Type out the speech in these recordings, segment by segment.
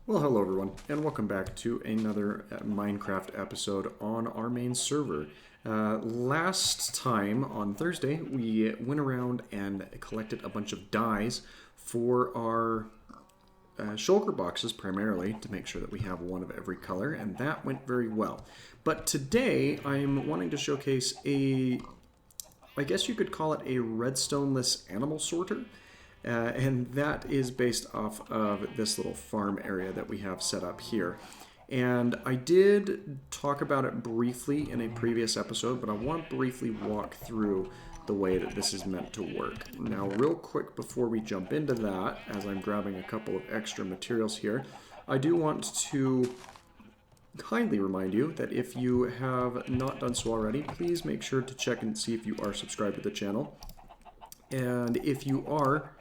Well, hello everyone, and welcome back to another Minecraft episode on our main server. Last time, on Thursday, we went around and collected a bunch of dyes for our shulker boxes, primarily, to make sure that we have one of every color, and that went very well. But today, I'm wanting to showcase I guess you could call it a redstone-less animal sorter. And that is based off of this little farm area that we have set up here. And I did talk about it briefly in a previous episode, but I want to briefly walk through the way that this is meant to work. Now, real quick before we jump into that, as I'm grabbing a couple of extra materials here, I do want to kindly remind you that if you have not done so already, please make sure to check and see if you are subscribed to the channel. And if you are,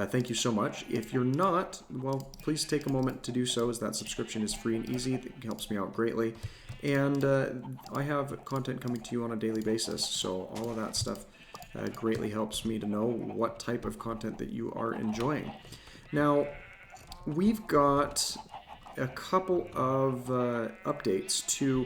thank you so much. If you're not, well, please take a moment to do so, as that subscription is free and easy. It helps me out greatly. And I have content coming to you on a daily basis, so all of that stuff greatly helps me to know what type of content that you are enjoying. Now, we've got a couple of updates to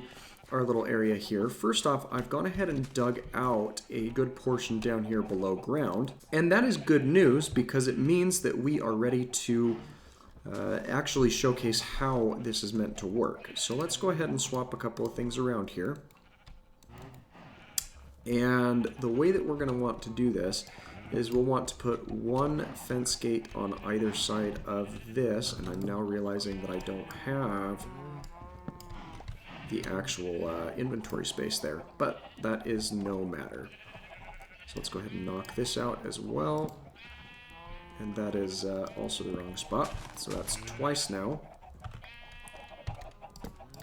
our little area here. First off, I've gone ahead and dug out a good portion down here below ground, and that is good news because it means that we are ready to actually showcase how this is meant to work. So let's go ahead and swap a couple of things around here. And the way that we're going to want to do this is we'll want to put one fence gate on either side of this, and I'm now realizing that I don't have the actual inventory space there, but that is no matter. So let's go ahead and knock this out as well, and that is also the wrong spot, so that's twice now.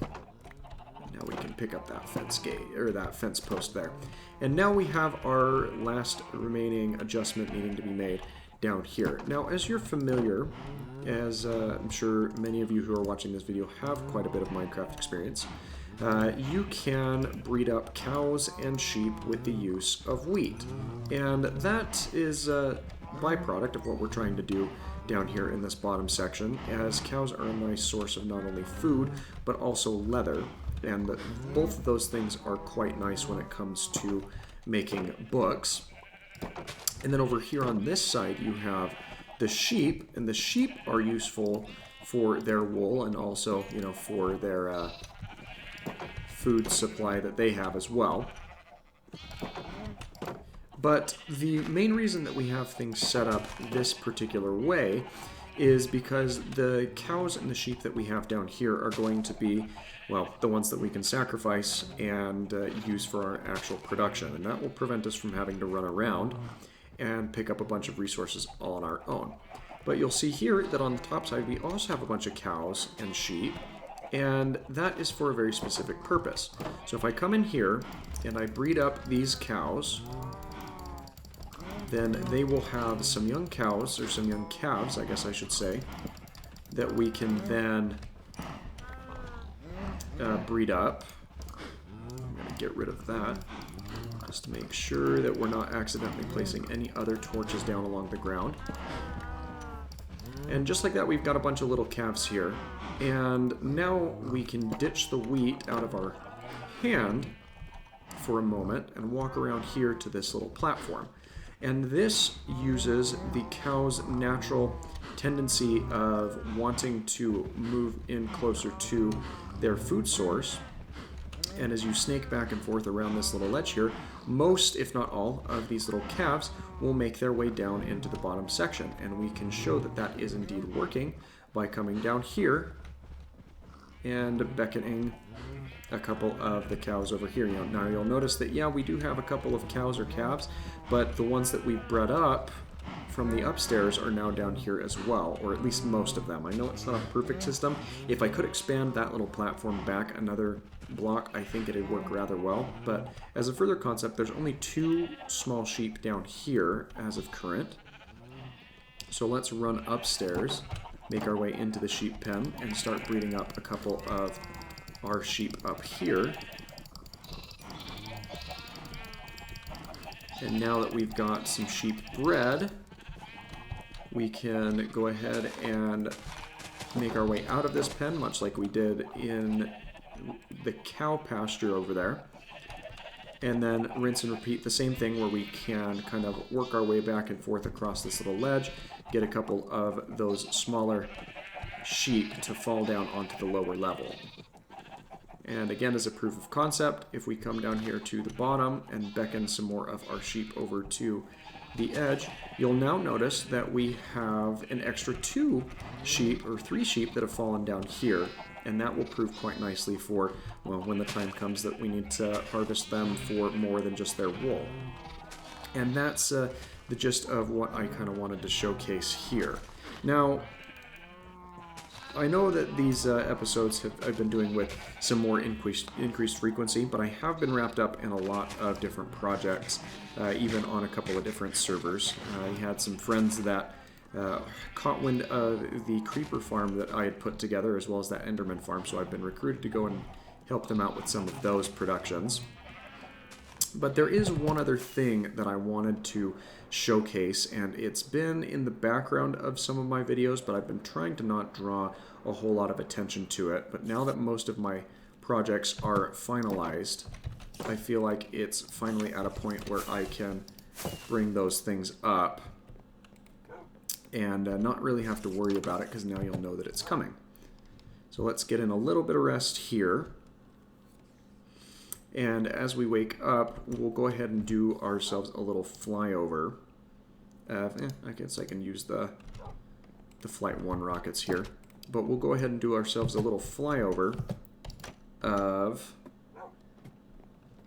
Now we can pick up that fence gate, or that fence post there. And now we have our last remaining adjustment needing to be made down here. Now, as you're familiar, as I'm sure many of you who are watching this video have quite a bit of Minecraft experience, you can breed up cows and sheep with the use of wheat. And that is a byproduct of what we're trying to do down here in this bottom section, as cows are a nice source of not only food, but also leather. And both of those things are quite nice when it comes to making books. And then over here on this side, you have the sheep, and the sheep are useful for their wool and also, you know, for their food supply that they have as well. But the main reason that we have things set up this particular way is because the cows and the sheep that we have down here are going to be, well, the ones that we can sacrifice and use for our actual production. And that will prevent us from having to run around and pick up a bunch of resources all on our own. But you'll see here that on the top side we also have a bunch of cows and sheep, and that is for a very specific purpose. So if I come in here and I breed up these cows, then they will have some young cows, or some young calves, I guess I should say, that we can then breed up. I'm going to get rid of that, just to make sure that we're not accidentally placing any other torches down along the ground. And just like that, we've got a bunch of little calves here. And now we can ditch the wheat out of our hand for a moment and walk around here to this little platform. And this uses the cow's natural tendency of wanting to move in closer to their food source. And as you snake back and forth around this little ledge here, most, if not all, of these little calves will make their way down into the bottom section. And we can show that that is indeed working by coming down here and beckoning a couple of the cows over here. Now you'll notice that, yeah, we do have a couple of cows or calves, but the ones that we bred up from the upstairs are now down here as well, or at least most of them. I know it's not a perfect system. If I could expand that little platform back another block, I think it'd work rather well. But as a further concept, there's only 2 small sheep down here as of current. So let's run upstairs, make our way into the sheep pen, and start breeding up a couple of our sheep up here. And now that we've got some sheep bred, we can go ahead and make our way out of this pen, much like we did in the cow pasture over there. And then rinse and repeat the same thing where we can kind of work our way back and forth across this little ledge, get a couple of those smaller sheep to fall down onto the lower level. And again, as a proof of concept, if we come down here to the bottom and beckon some more of our sheep over to the edge, you'll now notice that we have an extra 2 sheep or 3 sheep that have fallen down here. And that will prove quite nicely for, well, when the time comes that we need to harvest them for more than just their wool. And that's the gist of what I kind of wanted to showcase here. Now, I know that these episodes I've been doing with some more increased frequency, but I have been wrapped up in a lot of different projects, even on a couple of different servers. I had some friends that caught wind of the creeper farm that I had put together, as well as that enderman farm, so I've been recruited to go and help them out with some of those productions. But there is one other thing that I wanted to showcase, and it's been in the background of some of my videos, but I've been trying to not draw a whole lot of attention to it. But now that most of my projects are finalized, I feel like it's finally at a point where I can bring those things up and not really have to worry about it, because now you'll know that it's coming. So let's get in a little bit of rest here. And as we wake up, we'll go ahead and do ourselves a little flyover. I guess I can use the Flight 1 rockets here. But we'll go ahead and do ourselves a little flyover of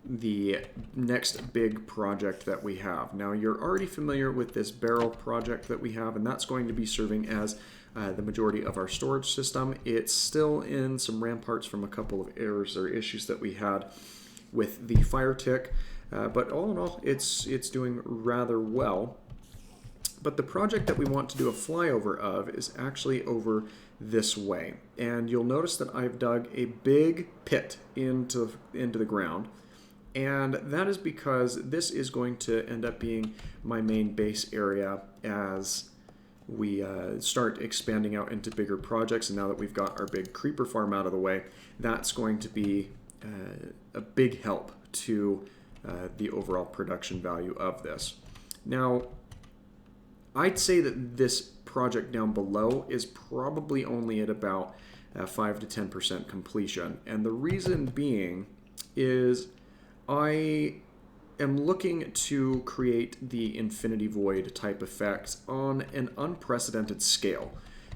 the next big project that we have. Now, you're already familiar with this barrel project that we have, and that's going to be serving as the majority of our storage system. It's still in some ramparts from a couple of errors or issues that we had with the fire tick, but all in all, it's doing rather well. But the project that we want to do a flyover of is actually over this way, and you'll notice that I've dug a big pit into the ground. And that is because this is going to end up being my main base area as we start expanding out into bigger projects. And now that we've got our big creeper farm out of the way, that's going to be a big help to the overall production value of this. Now, I'd say that this project down below is probably only at about 5 to 10% completion. And the reason being is I am looking to create the Infinity Void type effect on an unprecedented scale,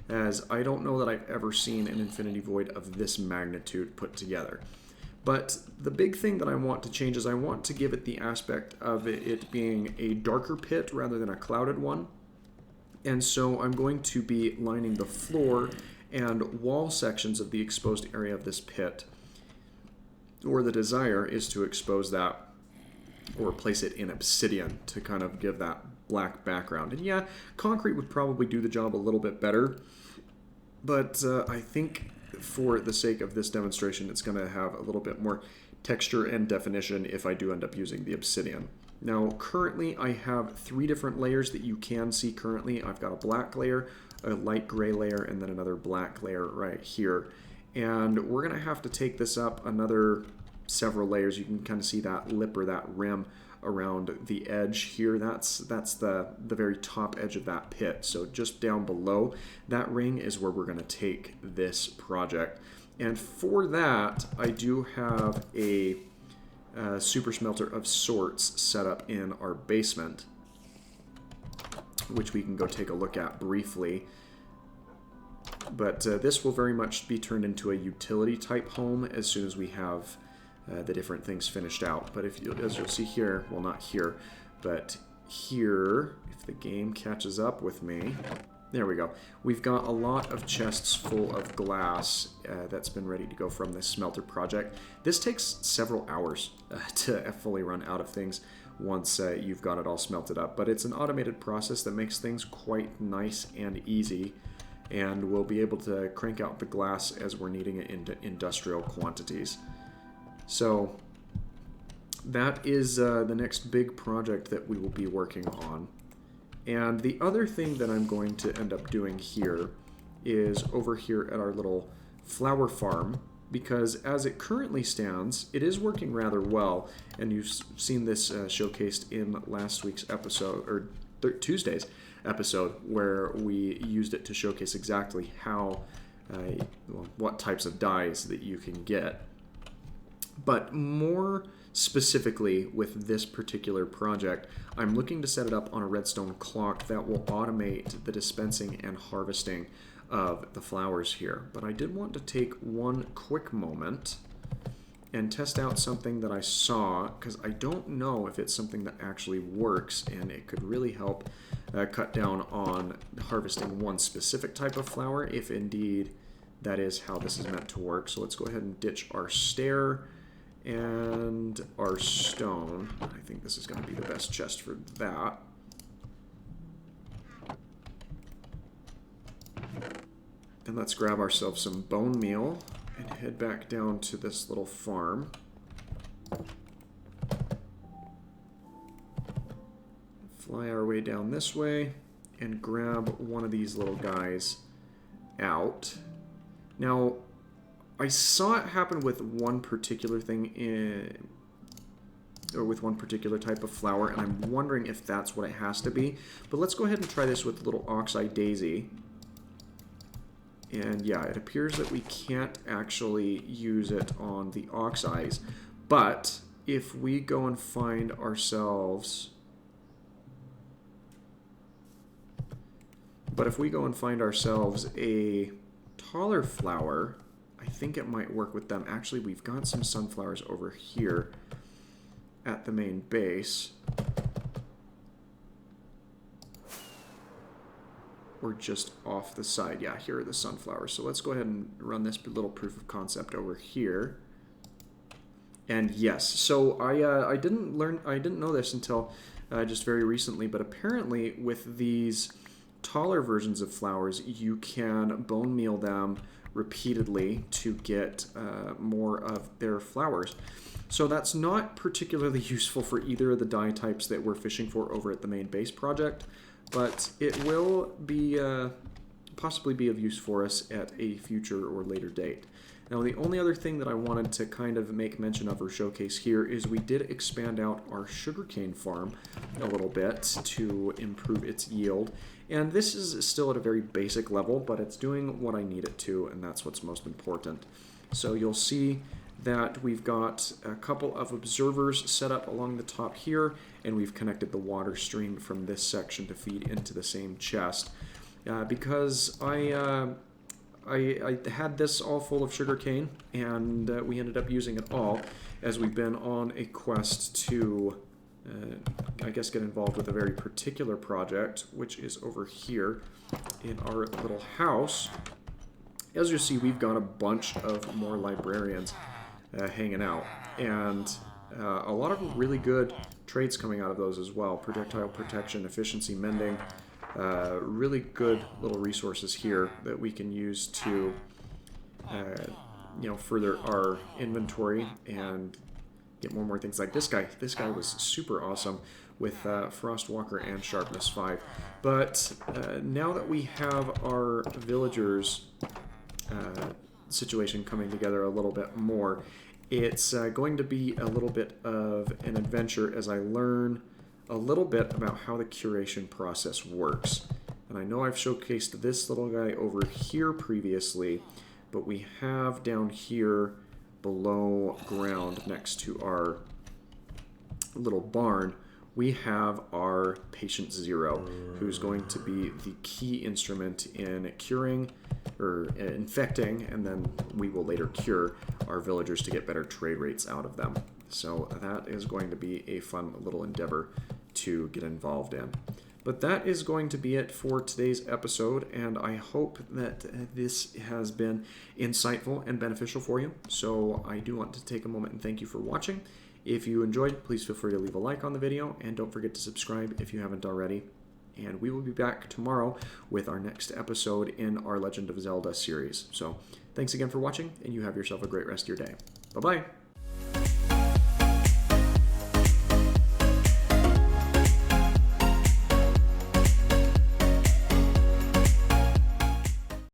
as I don't know that I've ever seen an Infinity Void of this magnitude put together. But the big thing that I want to change is I want to give it the aspect of it being a darker pit rather than a clouded one. And so I'm going to be lining the floor and wall sections of the exposed area of this pit, or the desire is to expose that or place it in obsidian to kind of give that black background. And yeah, concrete would probably do the job a little bit better, but I think for the sake of this demonstration, it's going to have a little bit more texture and definition if I do end up using the obsidian. Now, currently I have 3 different layers that you can see currently. I've got a black layer, a light gray layer, and then another black layer right here. And we're going to have to take this up another several layers. You can kind of see that lip or that rim around the edge here. That's the very top edge of that pit. So just down below that ring is where we're going to take this project. And for that, I do have a super smelter of sorts set up in our basement, which we can go take a look at briefly. But this will very much be turned into a utility type home as soon as we have the different things finished out. But if you, as you'll see here, well, not here, but here, if the game catches up with me, there we go. We've got a lot of chests full of glass that's been ready to go from this smelter project. This takes several hours to fully run out of things once you've got it all smelted up. But it's an automated process that makes things quite nice and easy. And we'll be able to crank out the glass as we're needing it into industrial quantities. So that is the next big project that we will be working on. And the other thing that I'm going to end up doing here is over here at our little flower farm, because as it currently stands, it is working rather well, and you've seen this showcased in last week's episode, or Tuesday's episode, where we used it to showcase exactly how, what types of dyes that you can get. But more specifically with this particular project, I'm looking to set it up on a redstone clock that will automate the dispensing and harvesting of the flowers here. But I did want to take one quick moment and test out something that I saw, because I don't know if it's something that actually works, and it could really help cut down on harvesting one specific type of flower, if indeed that is how this is meant to work. So let's go ahead and ditch our stair and our stone. I think this is going to be the best chest for that. And let's grab ourselves some bone meal and head back down to this little farm. Fly our way down this way and grab one of these little guys out. Now, I saw it happen with one particular thing or with one particular type of flower, and I'm wondering if that's what it has to be. But let's go ahead and try this with the little oxeye daisy. And yeah, it appears that we can't actually use it on the oxeyes. But if we go and find ourselves... a taller flower, I think it might work with them. Actually, we've got some sunflowers over here at the main base. Or just off the side. Yeah, here are the sunflowers. So let's go ahead and run this little proof of concept over here. And yes, so I didn't know this until just very recently, but apparently with these taller versions of flowers, you can bone meal them repeatedly to get more of their flowers. So that's not particularly useful for either of the dye types that we're fishing for over at the main base project, but it will be possibly be of use for us at a future or later date. Now, the only other thing that I wanted to kind of make mention of or showcase here is we did expand out our sugarcane farm a little bit to improve its yield. And this is still at a very basic level, but it's doing what I need it to, and that's what's most important. So you'll see that we've got a couple of observers set up along the top here, and we've connected the water stream from this section to feed into the same chest. Because I had this all full of sugarcane, and we ended up using it all as we've been on a quest to, I guess, get involved with a very particular project, which is over here in our little house. As you see, we've got a bunch of more librarians hanging out, and a lot of really good trades coming out of those as well. Projectile protection, efficiency mending, really good little resources here that we can use to further our inventory and get more and more things like this guy. This guy was super awesome with Frostwalker and Sharpness 5. But now that we have our villagers situation coming together a little bit more, it's going to be a little bit of an adventure as I learn a little bit about how the curation process works. And I know I've showcased this little guy over here previously, but we have down here below ground next to our little barn, we have our Patient Zero, who's going to be the key instrument in curing or infecting, and then we will later cure our villagers to get better trade rates out of them. So that is going to be a fun little endeavor to get involved in. But that is going to be it for today's episode, and I hope that this has been insightful and beneficial for you. So I do want to take a moment and thank you for watching. If you enjoyed, please feel free to leave a like on the video, and don't forget to subscribe if you haven't already. And we will be back tomorrow with our next episode in our Legend of Zelda series. So thanks again for watching, and you have yourself a great rest of your day. Bye-bye!